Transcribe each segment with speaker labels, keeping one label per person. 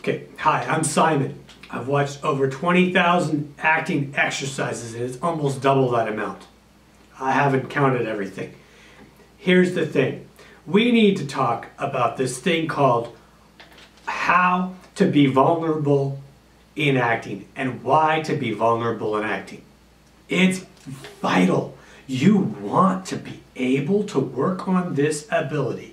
Speaker 1: Okay, hi, I'm Simon. I've watched over 20,000 acting exercises and it's almost double that amount. I haven't counted everything. Here's the thing. We need to talk about this thing called how to be vulnerable in acting and why to be vulnerable in acting. It's vital. You want to be able to work on this ability.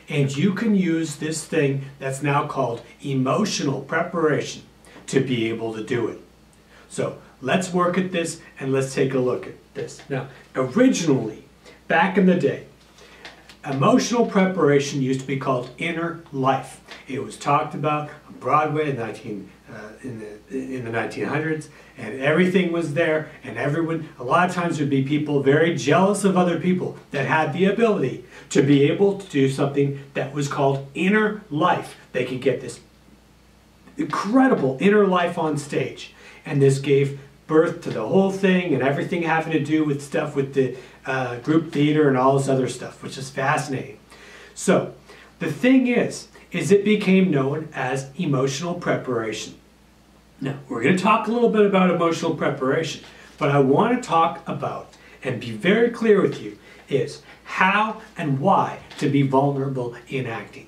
Speaker 1: And you can use this thing that's now called emotional preparation to be able to do it. So let's work at this and let's take a look at this. Now, originally, back in the day, emotional preparation used to be called inner life. It was talked about on Broadway in the 1900s, and everything was there, and everyone, a lot of times would be people very jealous of other people that had the ability to be able to do something that was called inner life. They could get this incredible inner life on stage, and this gave birth to the whole thing and everything having to do with stuff with the group theater and all this other stuff, which is fascinating. So the thing is it became known as emotional preparation. Now, we're going to talk a little bit about emotional preparation, but I want to talk about and be very clear with you is how and why to be vulnerable in acting.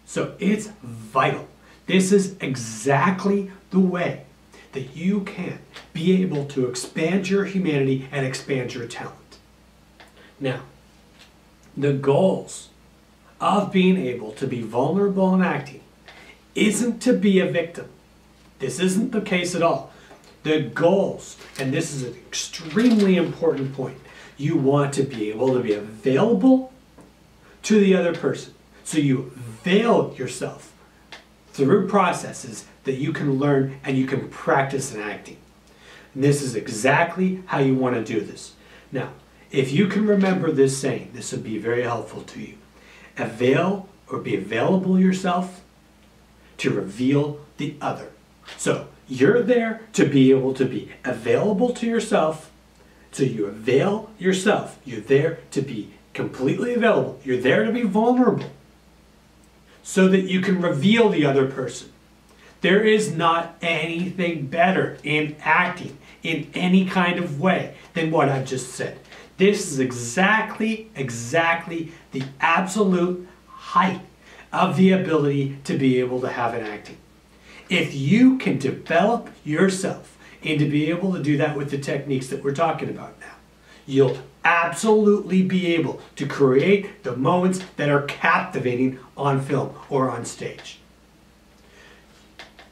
Speaker 1: So it's vital. This is exactly the way that you can be able to expand your humanity and expand your talent. Now, the goals of being able to be vulnerable in acting isn't to be a victim. This isn't the case at all. The goals, and this is an extremely important point, you want to be able to be available to the other person. So you veil yourself through processes that you can learn and you can practice in acting. And this is exactly how you want to do this. Now, if you can remember this saying, this would be very helpful to you. Avail or be available yourself to reveal the other. So you're there to be able to be available to yourself. So you avail yourself. You're there to be completely available. You're there to be vulnerable so that you can reveal the other person. There is not anything better in acting in any kind of way than what I've just said. This is exactly the absolute height of the ability to be able to have an acting. If you can develop yourself and to be able to do that with the techniques that we're talking about now, you'll absolutely be able to create the moments that are captivating on film or on stage.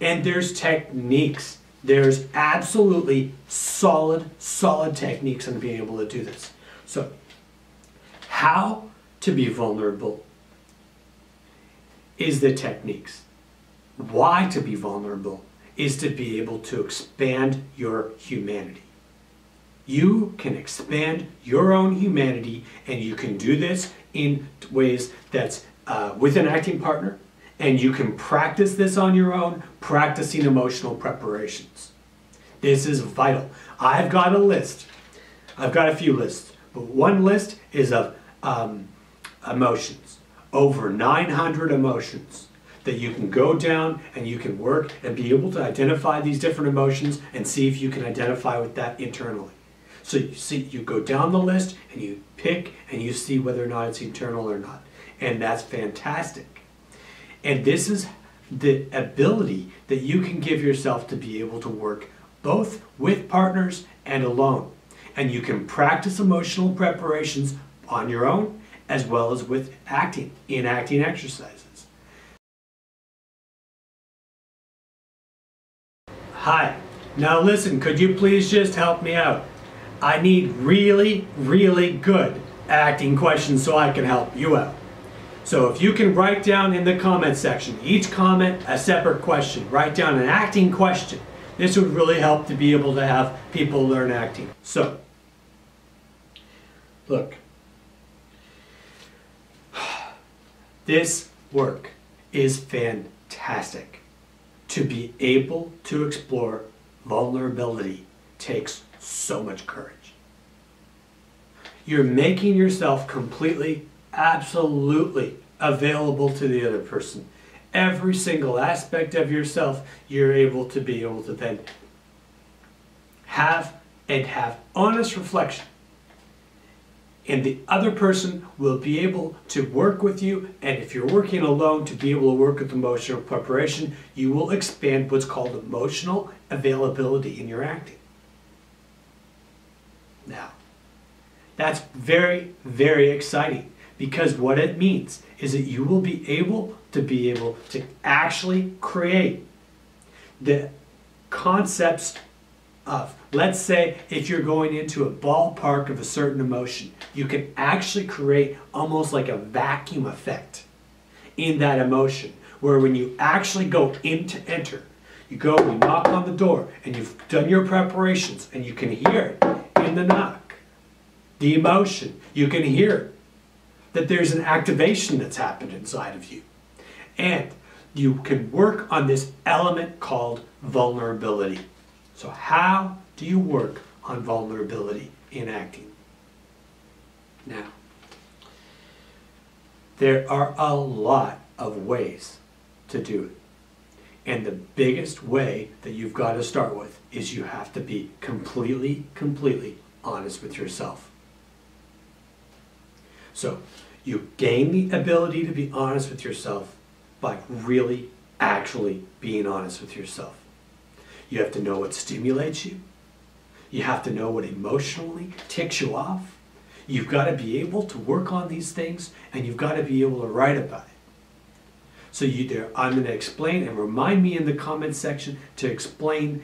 Speaker 1: And there's techniques. There's absolutely solid techniques on being able to do this. So, how to be vulnerable is the techniques. Why to be vulnerable is to be able to expand your humanity. You can expand your own humanity, and you can do this in ways that's with an acting partner, and you can practice this on your own, practicing emotional preparations. This is vital. I've got a list. I've got a few lists, but one list is of emotions. Over 900 emotions that you can go down and you can work and be able to identify these different emotions and see if you can identify with that internally. So you see, you go down the list and you pick and you see whether or not it's internal or not. And that's fantastic. And this is the ability that you can give yourself to be able to work both with partners and alone. And you can practice emotional preparations on your own as well as with acting, in acting exercises. Hi, now listen, could you please just help me out? I need really good acting questions so I can help you out. So if you can write down in the comment section, each comment a separate question, write down an acting question. This would really help to be able to have people learn acting. So, look, this work is fantastic. To be able to explore vulnerability takes so much courage. You're making yourself completely, absolutely available to the other person. every single aspect of yourself, you're able to then have honest reflection. And the other person will be able to work with you, and if you're working alone, to be able to work with emotional preparation, you will expand what's called emotional availability in your acting. Now, that's very, very exciting, because what it means is that you will be able to actually create the concepts of, let's say, if you're going into a ballpark of a certain emotion, you can actually create almost like a vacuum effect in that emotion, where when you actually go in to enter, you go, you knock on the door, and you've done your preparations, and you can hear it in the knock, the emotion. You can hear that there's an activation that's happened inside of you. And you can work on this element called vulnerability. So how do you work on vulnerability in acting? Now, there are a lot of ways to do it. And the biggest way that you've got to start with is you have to be completely honest with yourself. So you gain the ability to be honest with yourself by really, actually being honest with yourself. You have to know what stimulates you. You have to know what emotionally ticks you off. You've got to be able to work on these things, and you've got to be able to write about it. So I'm going to explain, and remind me in the comments section to explain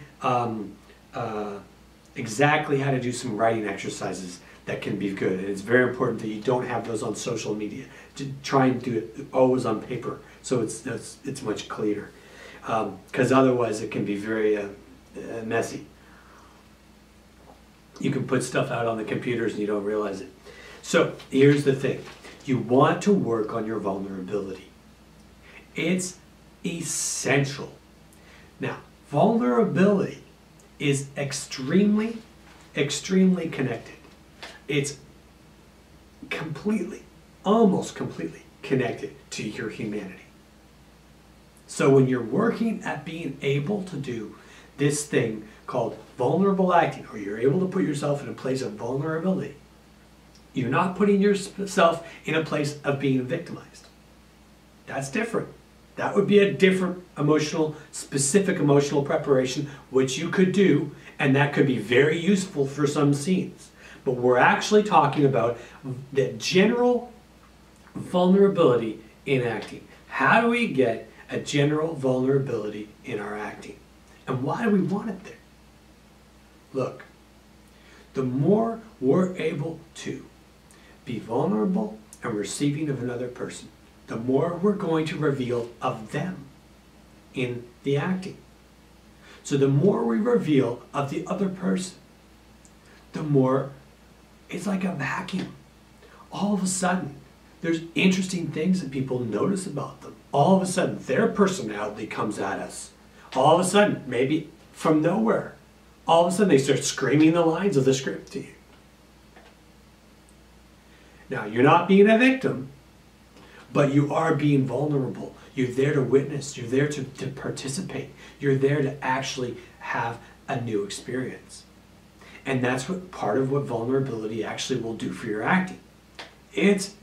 Speaker 1: exactly how to do some writing exercises that can be good. And it's very important that you don't have those on social media. To try and do it always on paper, so it's much cleaner. Because otherwise it can be very messy. You can put stuff out on the computers and you don't realize it. So here's the thing. You want to work on your vulnerability. It's essential. Now, vulnerability is extremely connected. It's almost completely connected to your humanity. So when you're working at being able to do this thing called vulnerable acting, or you're able to put yourself in a place of vulnerability, you're not putting yourself in a place of being victimized. That's different. That would be a different specific emotional preparation, which you could do, and that could be very useful for some scenes. But we're actually talking about the general vulnerability in acting. How do we get a general vulnerability in our acting? And why do we want it there? Look, the more we're able to be vulnerable and receiving of another person, the more we're going to reveal of them in the acting. So the more we reveal of the other person, the more it's like a vacuum. All of a sudden, there's interesting things that people notice about them. All of a sudden, their personality comes at us. All of a sudden, maybe from nowhere, all of a sudden they start screaming the lines of the script to you. Now, you're not being a victim, but you are being vulnerable. You're there to witness. You're there to participate. You're there to actually have a new experience. And that's what part of what vulnerability actually will do for your acting. It's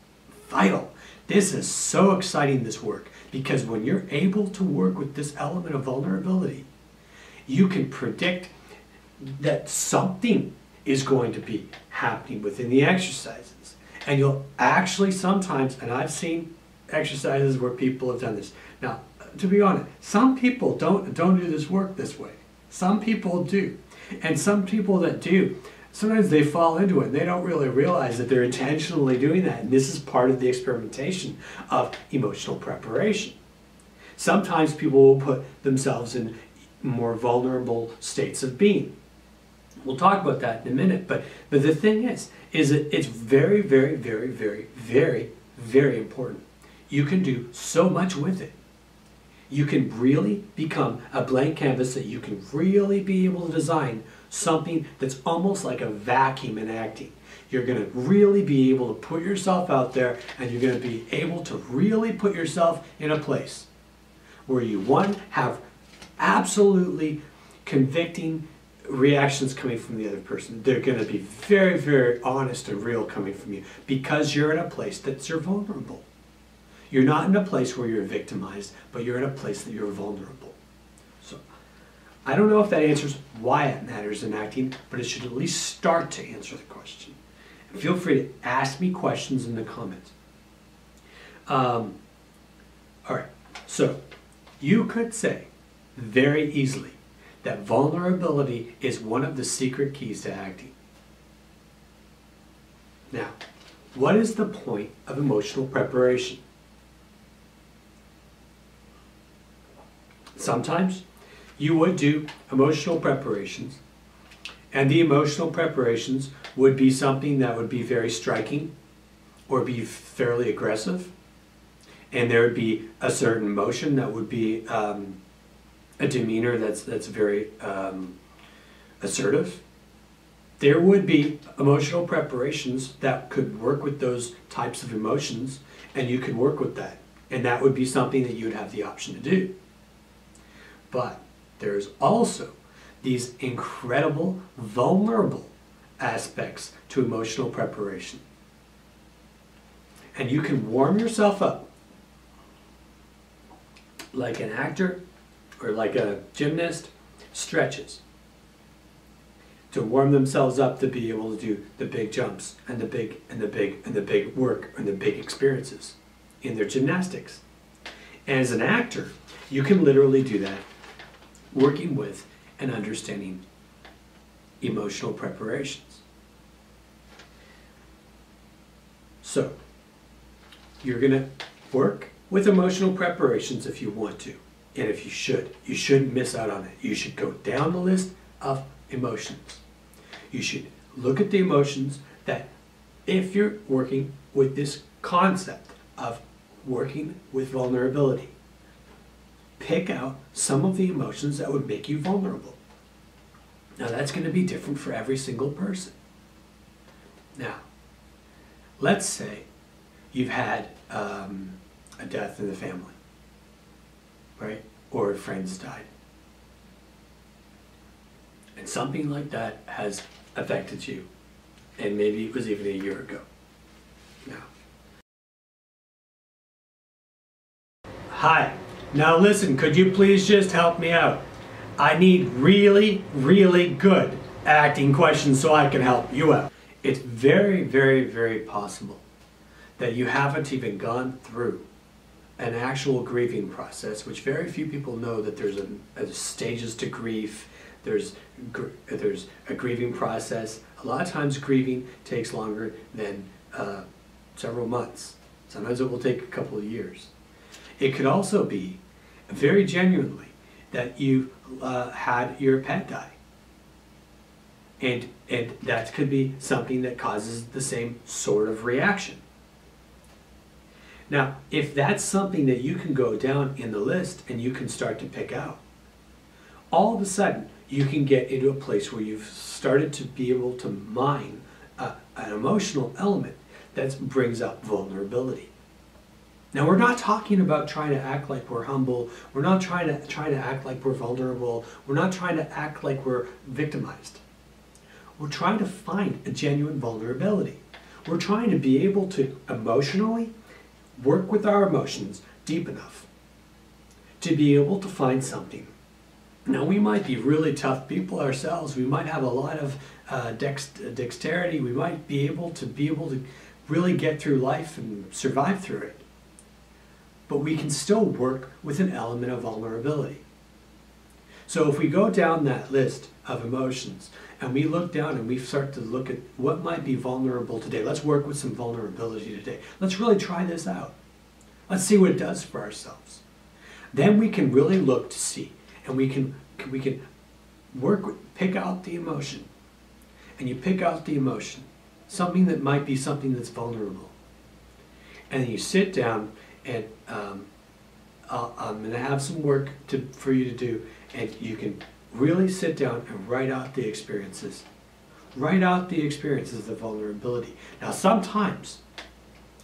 Speaker 1: vital. This is so exciting, this work, because when you're able to work with this element of vulnerability, you can predict that something is going to be happening within the exercises. And you'll actually sometimes, and I've seen exercises where people have done this. Now, to be honest, some people don't do this work this way. Some people do. And some people that do, sometimes they fall into it and they don't really realize that they're intentionally doing that. And this is part of the experimentation of emotional preparation. Sometimes people will put themselves in more vulnerable states of being. We'll talk about that in a minute. But the thing is that it's very, very, very, very, very, very important. You can do so much with it. You can really become a blank canvas that you can really be able to design something that's almost like a vacuum in acting. You're going to really be able to put yourself out there, and you're going to be able to really put yourself in a place where you, one, have absolutely convicting reactions coming from the other person. They're going to be very, very honest and real coming from you because you're in a place that you're vulnerable. You're not in a place where you're victimized, but you're in a place that you're vulnerable. So I don't know if that answers why it matters in acting, but it should at least start to answer the question. And feel free to ask me questions in the comments. All right, so you could say very easily that vulnerability is one of the secret keys to acting. Now, what is the point of emotional preparation? Sometimes you would do emotional preparations, and the emotional preparations would be something that would be very striking or be fairly aggressive, and there would be a certain emotion that would be a demeanor that's very assertive. There would be emotional preparations that could work with those types of emotions, and you could work with that, and that would be something that you would have the option to do. But there's also these incredible, vulnerable aspects to emotional preparation. And you can warm yourself up like an actor or like a gymnast stretches to warm themselves up to be able to do the big jumps and the big work and the big experiences in their gymnastics. And as an actor, you can literally do that working with and understanding emotional preparations. So, you're going to work with emotional preparations if you want to, and if you should. You shouldn't miss out on it. You should go down the list of emotions. You should look at the emotions that, if you're working with this concept of working with vulnerability, pick out some of the emotions that would make you vulnerable. Now that's going to be different for every single person. Now, let's say you've had a death in the family, right? Or a friend's died. And something like that has affected you. And maybe it was even a year ago. Now. Hi. Now listen, could you please just help me out? I need really, really good acting questions so I can help you out. It's very, very, very possible that you haven't even gone through an actual grieving process, which very few people know that there's stages to grief. There's a grieving process. A lot of times grieving takes longer than several months. Sometimes it will take a couple of years. It could also be very genuinely that you had your pet die. And that could be something that causes the same sort of reaction. Now, if that's something that you can go down in the list and you can start to pick out, all of a sudden you can get into a place where you've started to be able to mine an emotional element that brings up vulnerability. Now, we're not talking about trying to act like we're humble. We're not trying to act like we're vulnerable. We're not trying to act like we're victimized. We're trying to find a genuine vulnerability. We're trying to be able to emotionally work with our emotions deep enough to be able to find something. Now, we might be really tough people ourselves. We might have a lot of dexterity. We might be able to really get through life and survive through it. But we can still work with an element of vulnerability. So if we go down that list of emotions and we look down and we start to look at what might be vulnerable today, let's work with some vulnerability today. Let's really try this out. Let's see what it does for ourselves. Then we can really look to see, and we can pick out the emotion. And you pick out the emotion, something that might be something that's vulnerable. And then you sit down and I'm going to have some work for you to do, and you can really sit down and write out the experiences. Write out the experiences of vulnerability. Now, sometimes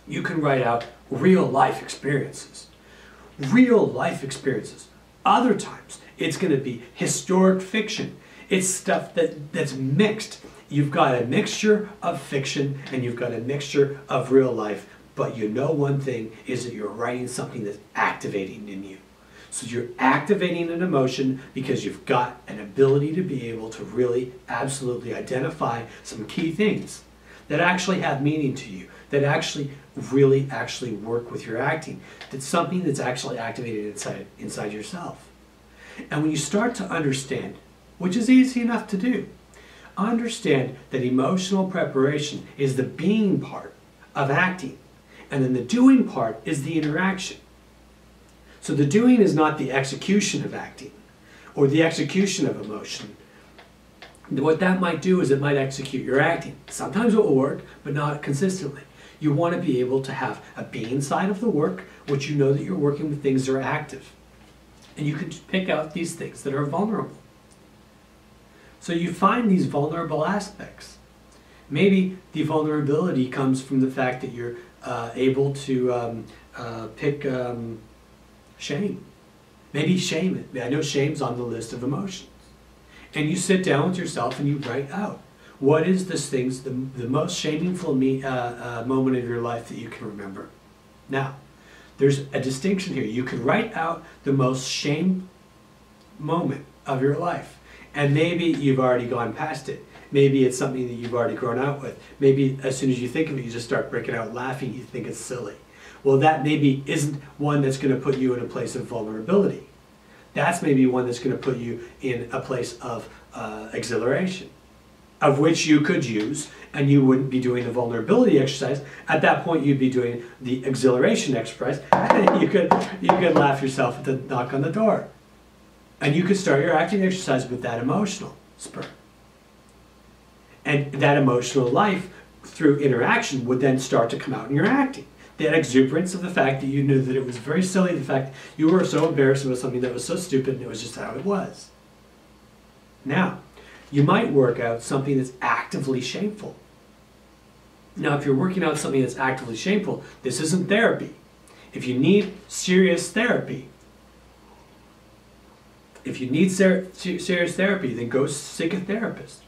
Speaker 1: you can write out real life experiences real life experiences. Other times, it's going to be historic fiction. It's stuff that's mixed. You've got a mixture of fiction and you've got a mixture of real life, but you know one thing is that you're writing something that's activating in you. So you're activating an emotion because you've got an ability to be able to really absolutely identify some key things that actually have meaning to you, that actually work with your acting. That's something that's actually activated inside yourself. And when you start to understand, which is easy enough to do, understand that emotional preparation is the being part of acting, and then the doing part is the interaction. So the doing is not the execution of acting or the execution of emotion. What that might do is it might execute your acting. Sometimes it will work, but not consistently. You want to be able to have a being side of the work, which you know that you're working with things that are active. And you can pick out these things that are vulnerable. So you find these vulnerable aspects. Maybe the vulnerability comes from the fact that you're able to pick shame. Maybe shame. I know shame's on the list of emotions. And you sit down with yourself and you write out, what is this thing's the most shameful moment of your life that you can remember? Now, there's a distinction here. You can write out the most shame moment of your life. And maybe you've already gone past it. Maybe it's something that you've already grown out with. Maybe as soon as you think of it, you just start breaking out laughing. You think it's silly. Well, that maybe isn't one that's going to put you in a place of vulnerability. That's maybe one that's going to put you in a place of exhilaration, of which you could use, and you wouldn't be doing the vulnerability exercise. At that point, you'd be doing the exhilaration exercise, and you could laugh yourself at the knock on the door. And you could start your acting exercise with that emotional spur. And that emotional life, through interaction, would then start to come out in your acting. That exuberance of the fact that you knew that it was very silly, the fact that you were so embarrassed about something that was so stupid and it was just how it was. Now, you might work out something that's actively shameful. Now, if you're working out something that's actively shameful, this isn't therapy. If you need serious therapy, serious therapy, then go seek a therapist.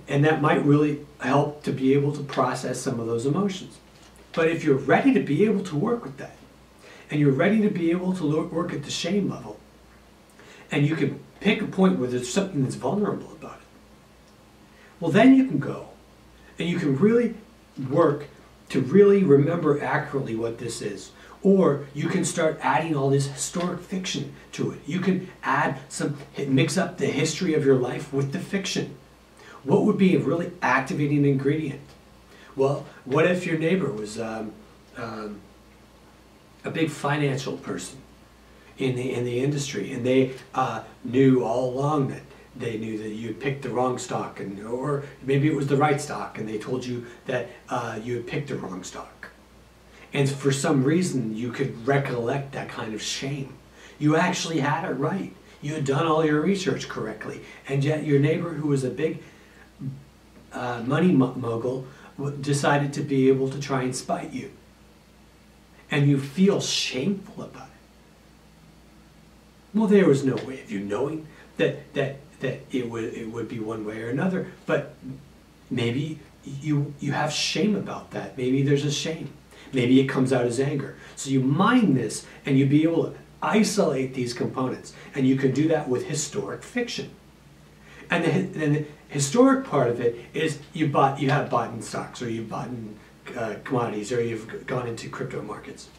Speaker 1: And that might really help to be able to process some of those emotions. But if you're ready to be able to work with that, and you're ready to be able to work at the shame level, and you can pick a point where there's something that's vulnerable about it, well, then you can go and you can really work to really remember accurately what this is. Or you can start adding all this historic fiction to it. You can add mix up the history of your life with the fiction. What would be a really activating ingredient? Well, what if your neighbor was a big financial person in the industry, and they knew all along that they knew that you had picked the wrong stock, or maybe it was the right stock, and they told you that you had picked the wrong stock. And for some reason, you could recollect that kind of shame. You actually had it right. You had done all your research correctly, and yet your neighbor, who was a big money mogul, decided to be able to try and spite you. And you feel shameful about it. Well, there was no way of you knowing that it would be one way or another, but maybe you have shame about that. Maybe there's a shame. Maybe it comes out as anger. So you mind this, and you be able to isolate these components, and you can do that with historic fiction. And the historic part of it is you have bought in stocks, or you've bought in commodities, or you've gone into crypto markets.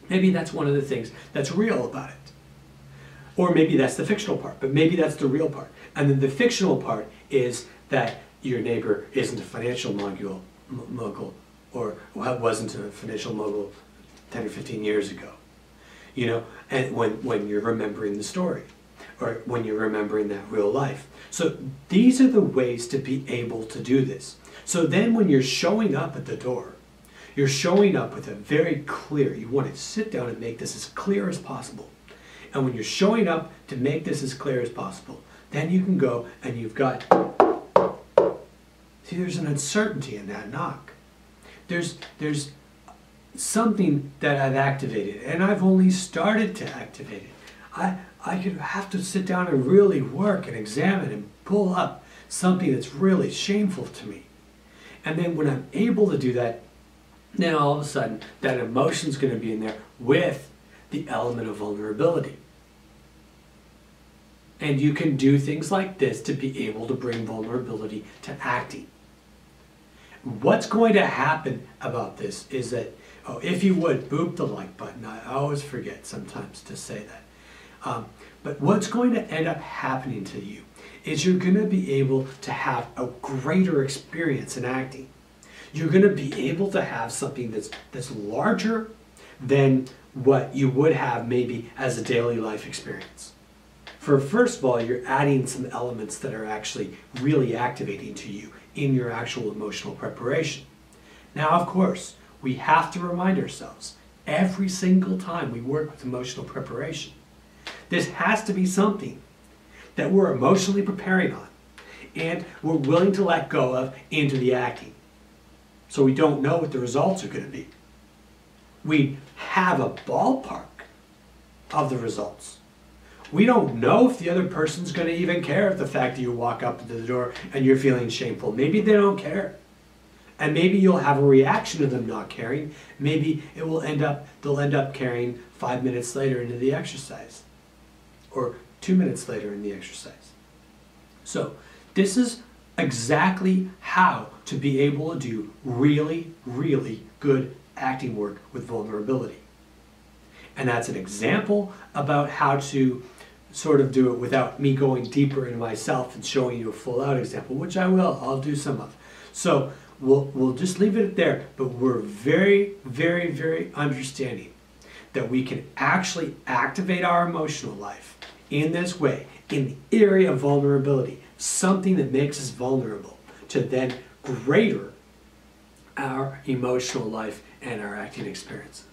Speaker 1: Maybe that's one of the things that's real about it. Or maybe that's the fictional part, but maybe that's the real part. And then the fictional part is that your neighbor isn't a financial mogul, or wasn't a financial mogul 10 or 15 years ago. You know, and when you're remembering the story, or when you're remembering that real life. So these are the ways to be able to do this. So then when you're showing up at the door, you're showing up with a very clear, you want to sit down and make this as clear as possible. And when you're showing up to make this as clear as possible, then you can go and you've got, see, there's an uncertainty in that knock. There's something that I've activated, and I've only started to activate it. I could have to sit down and really work and examine and pull up something that's really shameful to me. And then when I'm able to do that, then all of a sudden that emotion's going to be in there with the element of vulnerability. And you can do things like this to be able to bring vulnerability to acting. What's going to happen about this is that, if you would, boop the like button. I always forget sometimes to say that. But what's going to end up happening to you is you're going to be able to have a greater experience in acting. You're going to be able to have something that's larger than what you would have maybe as a daily life experience. First of all, you're adding some elements that are actually really activating to you in your actual emotional preparation. Now, of course, we have to remind ourselves every single time we work with emotional preparation, this has to be something that we're emotionally preparing on and we're willing to let go of into the acting. So we don't know what the results are going to be. We have a ballpark of the results. We don't know if the other person's going to even care if the fact that you walk up to the door and you're feeling shameful. Maybe they don't care. And maybe you'll have a reaction to them not caring. Maybe they'll end up caring 5 minutes later into the exercise. Or 2 minutes later in the exercise. So this is exactly how to be able to do really, really good acting work with vulnerability. And that's an example about how to sort of do it without me going deeper into myself and showing you a full out example, which I'll do some of. So we'll just leave it there, but we're very, very, very understanding that we can actually activate our emotional life in this way, in the area of vulnerability, something that makes us vulnerable, to then greater our emotional life and our acting experience.